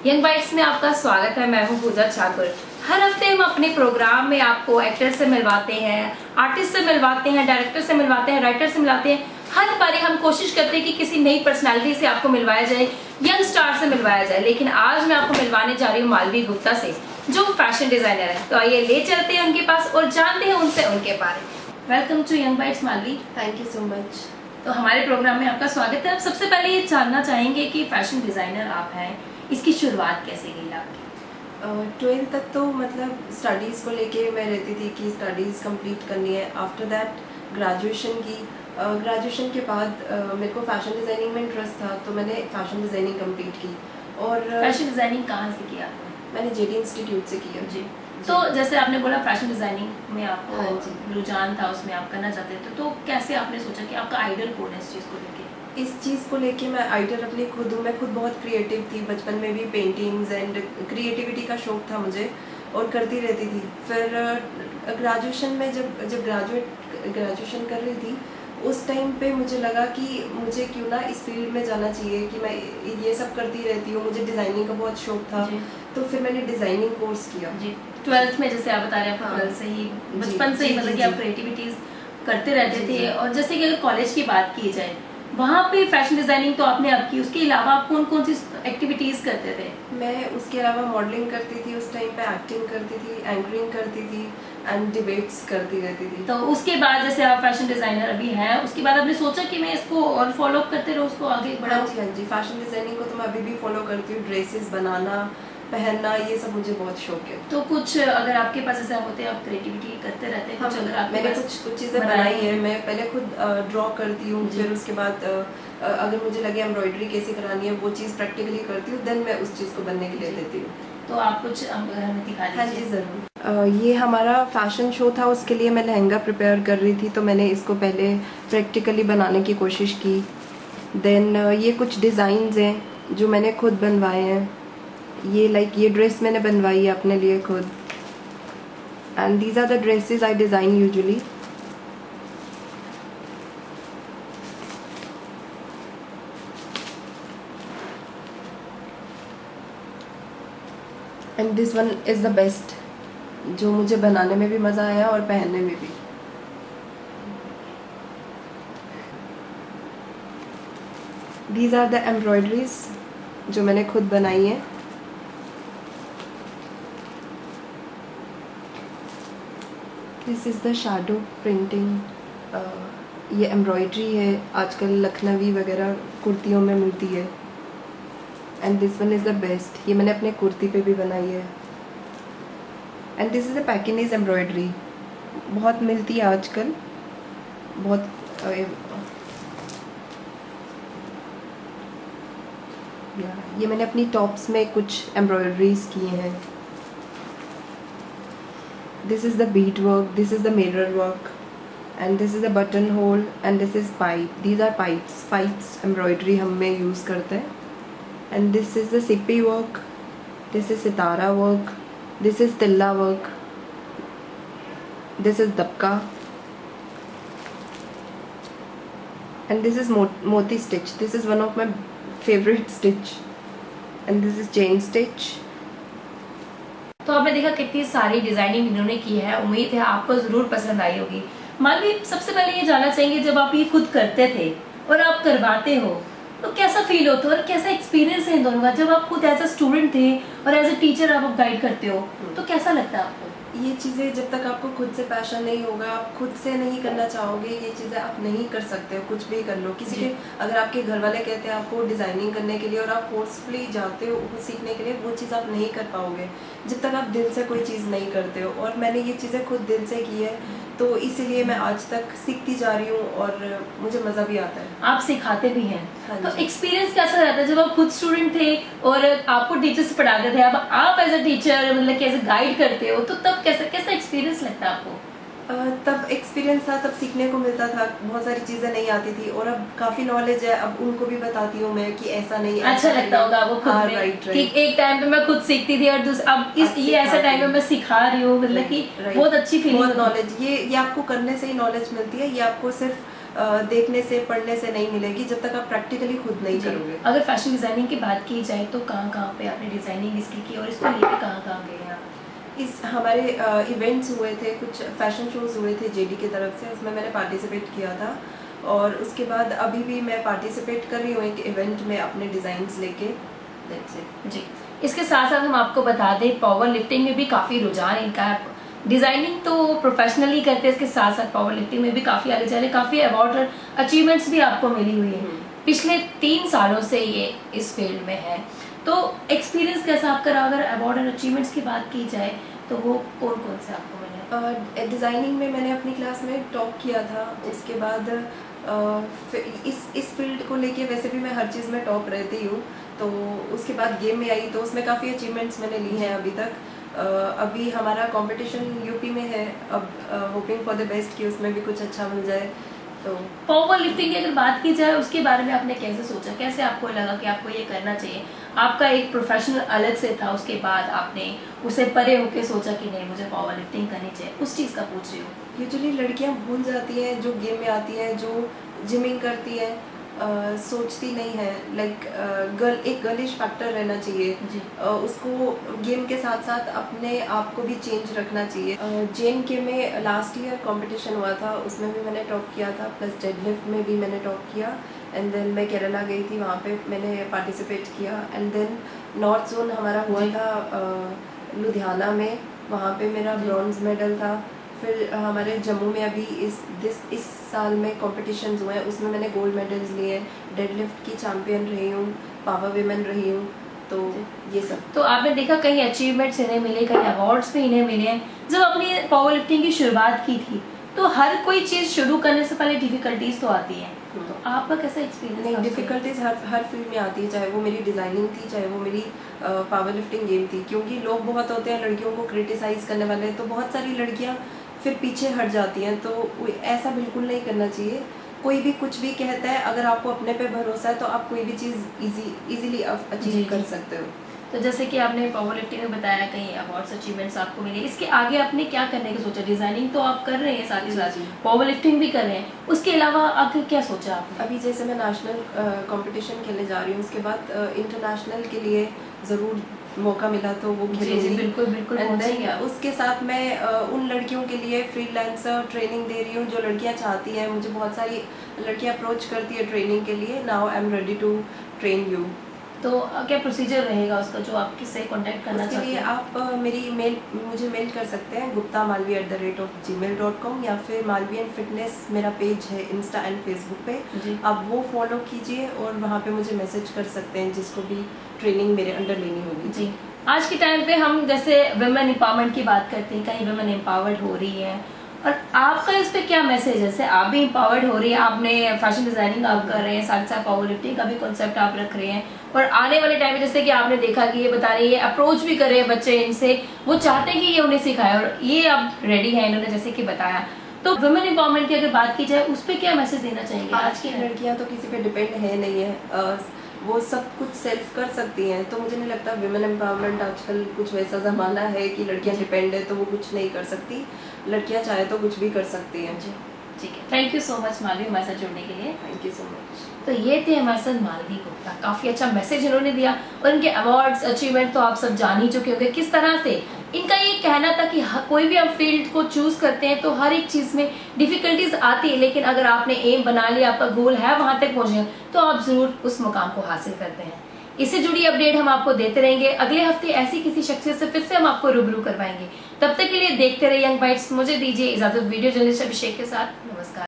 Young bytes में आपका स्वागत है। मैं हूं पूजा ठाकुर। हर हफ्ते हम अपने प्रोग्राम में आपको एक्टर से मिलवाते हैं, आर्टिस्ट से मिलवाते हैं, डायरेक्टर से मिलवाते हैं, राइटर से मिलवाते हैं। हर बार हम कोशिश करते हैं कि किसी नई पर्सनालिटी से आपको मिलवाया जाए, यंग स्टार से मिलवाया जाए। लेकिन आज मैं आपको मिलवाने जा रही हूँ मालवी गुप्ता से, जो फैशन डिजाइनर है। तो आइए ले चलते हैं उनके पास और जानते हैं उनसे उनके बारे में। Welcome to young bytes Malvi. Thank you so much. तो हमारे प्रोग्राम में आपका स्वागत है। अब सबसे पहले ये जानना चाहेंगे कि फैशन डिजाइनर आप हैं, इसकी शुरुआत कैसे की आपकी? 12th तक तो मतलब स्टडीज़ को लेके मैं रहती थी कि स्टडीज़ कंप्लीट करनी है। आफ्टर दैट ग्रेजुएशन की। ग्रेजुएशन के बाद मेरे को फैशन डिज़ाइनिंग में इंटरेस्ट था, तो मैंने फैशन डिज़ाइनिंग कंप्लीट की। और फैशन डिजाइनिंग कहाँ से किया आपने? मैंने जेडी इंस्टीट्यूट से किया जी। तो जैसे आपने बोला फैशन डिजाइनिंग में आपको हाँ जी रुझान था, उसमें आप करना चाहते थे, तो कैसे आपने सोचा कि आपका आइडल कौन है इस चीज़ को लेके? इस चीज़ को लेके मैं आइडिया अपनी खुद हूँ। मैं खुद बहुत क्रिएटिव थी, बचपन में भी पेंटिंग्स एंड क्रिएटिविटी का शौक था मुझे और करती रहती थी। फिर ग्रेजुएशन में जब ग्रेजुएशन कर रही थी, उस टाइम पे मुझे लगा कि मुझे क्यों ना इस फील्ड में जाना चाहिए कि मैं ये सब करती रहती हूँ। मुझे डिज़ाइनिंग का बहुत शौक था, तो फिर मैंने डिज़ाइनिंग कोर्स किया। जी। 12th में जैसे आप बता रहे हैं, आप 12th से ही बचपन से ही मतलब कि आप क्रिएटिविटीज करते रहते थे। और जैसे कि अगर कॉलेज की बात की जाए, वहाँ पे फैशन डिजाइनिंग तो आपने अब की, उसके अलावा आप कौन कौन सी एक्टिविटीज करते थे? मैं उसके अलावा मॉडलिंग करती थी, उस टाइम पे एक्टिंग करती थी, एंकरिंग करती थी एंड डिबेट्स करती रहती थी। तो उसके बाद जैसे आप फैशन डिजाइनर अभी हैं, उसके बाद आपने सोचा कि मैं इसको और फॉलो करते रहो, उसको आगे बढ़ाऊं? हाँ जी। फैशन डिजाइनिंग को तो मैं अभी भी फॉलो करती हूँ। ड्रेसेस बनाना, पहनना, ये सब मुझे बहुत शौक है। तो कुछ अगर आपके पास ऐसा होते हैं, आप क्रिएटिविटी करते रहते हैं, कुछ अगर आपके मैंने पास कुछ चीज़ें बनाई है। मैं पहले खुद ड्रॉ करती हूँ, फिर उसके बाद अगर मुझे लगे एम्ब्रॉयडरी कैसे करानी है, वो चीज़ प्रैक्टिकली करती हूँ, देन मैं उस चीज़ को बनने के लिए देती हूँ। तो आप कुछ हमें दिखा दीजिए। हाँ जी ज़रूर। ये हमारा फैशन शो था, उसके लिए मैं लहंगा प्रिपेयर कर रही थी, तो मैंने इसको पहले प्रैक्टिकली बनाने की कोशिश की। देन ये कुछ डिज़ाइंस हैं जो मैंने खुद बनवाए हैं। ये ड्रेस मैंने बनवाई है अपने लिए खुद, and these are the dresses I design usually. And this one is the best, जो मुझे बनाने में भी मज़ा आया और पहनने में भी। दीज आर द एम्ब्रॉयडरीज जो मैंने खुद बनाई है। This is the shadow printing. ये एम्ब्रॉयडरी है, आजकल लखनवी वगैरह कुर्तियों में मिलती है। And this one is the best, ये मैंने अपने कुर्ती पे भी बनाई है। And this is the Pekinese embroidery, बहुत मिलती है आजकल, बहुत ये मैंने अपनी टॉप्स में कुछ एम्ब्रॉयडरीज की हैं। This is the bead work, this is the mirror work, and this is the button hole, and this is pipe. These are pipes embroidery हम में use करते हैं। And this is the sippy work, this is sitara work, this is tilla work, this is dabka, and this is moti stitch. This is one of my favorite stitch, and this is chain stitch. तो आपने देखा कितनी सारी designing इन्होंने की है। उम्मीद है आपको जरूर पसंद आई होगी। मालवी, सबसे पहले ये जानना चाहेंगे, जब आप ये खुद करते थे और आप करवाते हो, तो कैसा फील होता है और कैसा एक्सपीरियंस है इन दोनों का? जब आप खुद एज अ स्टूडेंट थे और एज अ टीचर आप गाइड करते हो, तो कैसा लगता है आपको? ये चीज़ें जब तक आपको खुद से पैशन नहीं होगा, आप खुद से नहीं करना चाहोगे, ये चीज़ें आप नहीं कर सकते हो। कुछ भी कर लो, किसी के अगर आपके घर वाले कहते हैं आपको डिज़ाइनिंग करने के लिए और आप फोर्सफुली जाते हो सीखने के लिए, वो चीज़ आप नहीं कर पाओगे जब तक आप दिल से कोई चीज़ नहीं करते हो। और मैंने ये चीज़ें खुद दिल से की है, तो इसीलिए मैं आज तक सीखती जा रही हूँ और मुझे मज़ा भी आता है। आप सिखाते भी हैं। हाँ तो एक्सपीरियंस कैसा रहता है जब आप खुद स्टूडेंट थे और आपको टीचर से पढ़ाते थे, अब आप एज अ टीचर मतलब कि एज अ गाइड करते हो, तो तब कैसा एक्सपीरियंस लगता है आपको? तब एक्सपीरियंस था, तब सीखने को मिलता था, बहुत सारी चीज़ें नहीं आती थी और अब काफ़ी नॉलेज है, अब उनको भी बताती हूँ मैं कि ऐसा नहीं। अच्छा लगता होगा वो खुद में राइट कि एक टाइम पे मैं खुद सीखती थी और अब ये ऐसा टाइम पे मैं सिखा रही हूँ, मतलब कि बहुत अच्छी फीलिंग, बहुत नॉलेज। ये आपको करने से ही नॉलेज मिलती है, ये आपको सिर्फ देखने से पढ़ने से नहीं मिलेगी जब तक आप प्रैक्टिकली खुद नहीं करोगे। अगर फैशन डिजाइनिंग की बात की जाए तो कहाँ पे आपने डिजाइनिंग इसकी की और इसको लेके कहाँ गए हैं आप? इस हमारे इवेंट्स हुए थे, कुछ फैशन शोज हुए थे जेडी की तरफ से, उसमें मैंने पार्टिसिपेट किया था और उसके बाद अभी भी मैं पार्टिसिपेट कर रही हूँ एक इवेंट में अपने डिज़ाइंस लेके। दैट्स इट जी। इसके साथ साथ हम आपको बता दें पावर लिफ्टिंग में भी काफ़ी रुझान इनका है। डिजाइनिंग तो प्रोफेशनली करते हैं, इसके साथ साथ पावर लिफ्टिंग में भी काफ़ी आगे जा रहे हैं, काफ़ी अवार्ड और अचीवमेंट्स भी आपको मिली हुई है। पिछले 3 सालों से ये इस फील्ड में है, तो एक्सपीरियंस कैसा आपका रहा? अगर अवार्ड और अचीवमेंट्स की बात की जाए तो वो कौन कौन से आपको मिले? डिज़ाइनिंग में मैंने अपनी क्लास में टॉप किया था। उसके बाद इस फील्ड को लेके वैसे भी मैं हर चीज़ में टॉप रहती हूँ, तो उसके बाद गेम में आई तो उसमें काफ़ी अचीवमेंट्स मैंने ली हैं अभी तक। अभी हमारा कंपटीशन यूपी में है, अब होपिंग फॉर द बेस्ट कि उसमें भी कुछ अच्छा मिल जाए। तो पावर लिफ्टिंग की अगर बात की जाए उसके बारे में आपने कैसे सोचा, कैसे आपको लगा कि आपको ये करना चाहिए? आपका एक प्रोफेशनल अलग से था, उसके बाद आपने उसे परे होके सोचा कि नहीं मुझे पावर लिफ्टिंग करनी चाहिए, उस चीज़ का पूछ रही हूँ। यूजुअली लड़कियां भूल जाती हैं जो गेम में आती हैं, जो जिमिंग करती हैं, सोचती नहीं है लाइक एक गर्लिश फैक्टर रहना चाहिए जी। उसको गेम के साथ साथ अपने आप को भी चेंज रखना चाहिए। JNK में लास्ट ईयर कंपटीशन हुआ था, उसमें भी मैंने टॉप किया था, प्लस डेडलिफ्ट में भी मैंने टॉप किया। एंड देन मैं केरला गई थी, वहाँ पे मैंने पार्टिसिपेट किया। एंड देन नॉर्थ जोन हमारा हुआ था लुधियाना में, वहाँ पे मेरा ब्रॉन्ज मेडल था। फिर हमारे जम्मू में अभी इस साल में कॉम्पिटिशन्स हुए हैं, उसमें मैंने गोल्ड मेडल्स लिए हैं, डेडलिफ्ट की चैम्पियन रही हूँ, पावर विमेन रही हूँ। तो ये सब तो आपने देखा कहीं अचीवमेंट्स इन्हें मिले, कहीं अवार्ड्स भी इन्हें मिले हैं। जब अपनी पावर लिफ्टिंग की शुरुआत की थी तो हर कोई चीज़ शुरू करने से पहले डिफिकल्टीज तो आती हैं, तो आपका कैसा एक्सपीरियंस? नहीं, डिफ़िकल्टीज हर फील्ड में आती है, चाहे वो मेरी डिज़ाइनिंग थी, चाहे वो मेरी पावर लिफ्टिंग गेम थी। क्योंकि लोग बहुत होते हैं लड़कियों को क्रिटिसाइज़ करने वाले, तो बहुत सारी लड़कियां फिर पीछे हट जाती हैं। तो ऐसा बिल्कुल नहीं करना चाहिए। कोई भी कुछ भी कहता है, अगर आपको अपने पे भरोसा है तो आप कोई भी चीज़ इजीली अचीव कर सकते हो। तो जैसे कि आपने पावर लिफ्टिंग में बताया कहीं अवार्ड्स अचीवमेंट्स आपको मिले, इसके आगे आपने क्या करने का सोचा? डिजाइनिंग तो आप कर रहे हैं, साथ ही साथ पावर लिफ्टिंग भी कर रहे हैं, उसके अलावा आगे क्या सोचा आपने? अभी जैसे मैं नेशनल कंपटीशन खेलने जा रही हूँ, उसके बाद इंटरनेशनल के लिए ज़रूर मौका मिला तो वो खेलूंगी। बिल्कुल बिल्कुल पहुंचेंगे आप। उसके साथ मैं उन लड़कियों के लिए फ्रीलांसर ट्रेनिंग दे रही हूँ जो लड़कियाँ चाहती हैं। मुझे बहुत सारी लड़कियाँ अप्रोच करती है ट्रेनिंग के लिए। Now I am ready to train you. तो क्या प्रोसीजर रहेगा उसका, जो आप किससे कांटेक्ट करना उसके चाहते लिए हैं? आप मुझे मेल कर सकते हैं guptamalvi@gmail.com, या फिर मालवी एंड फिटनेस मेरा पेज है इंस्टा एंड फेसबुक पे, जी। आप वो फॉलो कीजिए और वहाँ पे मुझे मैसेज कर सकते हैं जिसको भी ट्रेनिंग मेरे अंडर लेनी होगी। जी। आज के टाइम पे हम जैसे वुमेन एम्पावरमेंट की बात करते हैं, कहीं वुमेन एम्पावर्ड हो रही है, और आपका इस पे क्या मैसेज है? जैसे आप भी एम्पावर्ड हो रही है, आपने फैशन डिजाइनिंग आप कर रहे हैं, साथ साथ पावर लिफ्टिंग का भी कॉन्सेप्ट आप रख रहे हैं, और आने वाले टाइम में जैसे कि आपने देखा कि ये बता रही है, अप्रोच भी कर रहे हैं बच्चे इनसे, वो चाहते हैं कि ये उन्हें सिखाए, और ये अब रेडी है इन्होंने जैसे कि बताया। तो वुमेन एम्पावरमेंट की अगर बात की जाए उस पर क्या मैसेज देना चाहेंगे? आज की लड़कियां तो किसी पे डिपेंड है नहीं है, वो सब कुछ सेल्फ कर सकती हैं। तो मुझे नहीं लगता विमेन एम्पावरमेंट आजकल कुछ वैसा ज़माना है कि लड़कियां डिपेंड है तो वो कुछ नहीं कर सकती। लड़कियां चाहे तो कुछ भी कर सकती हैं। जी, ठीक है। Thank you so much Malvi हमारे साथ जुड़ने के लिए। Thank you so much. तो ये थे हमारे साथ मालवी गुप्ता, काफ़ी अच्छा मैसेज इन्होंने दिया, और इनके अवार्ड्स अचीवमेंट तो आप सब जान ही चुके होंगे किस तरह से इनका ये कहना था कि कोई भी आप फील्ड को चूज करते हैं तो हर एक चीज़ में डिफिकल्टीज आती है, लेकिन अगर आपने एम बना लिया, आपका गोल है वहां तक पहुंचना, तो आप जरूर उस मुकाम को हासिल करते हैं। इससे जुड़ी अपडेट हम आपको देते रहेंगे। अगले हफ्ते ऐसी किसी शख्सियत से फिर से हम आपको रूबरू करवाएंगे। तब तक के लिए देखते रहिए यंग बाइट्स। मुझे दीजिए इजाजत वीडियो जर्नलिस्ट अभिषेक के साथ। नमस्कार।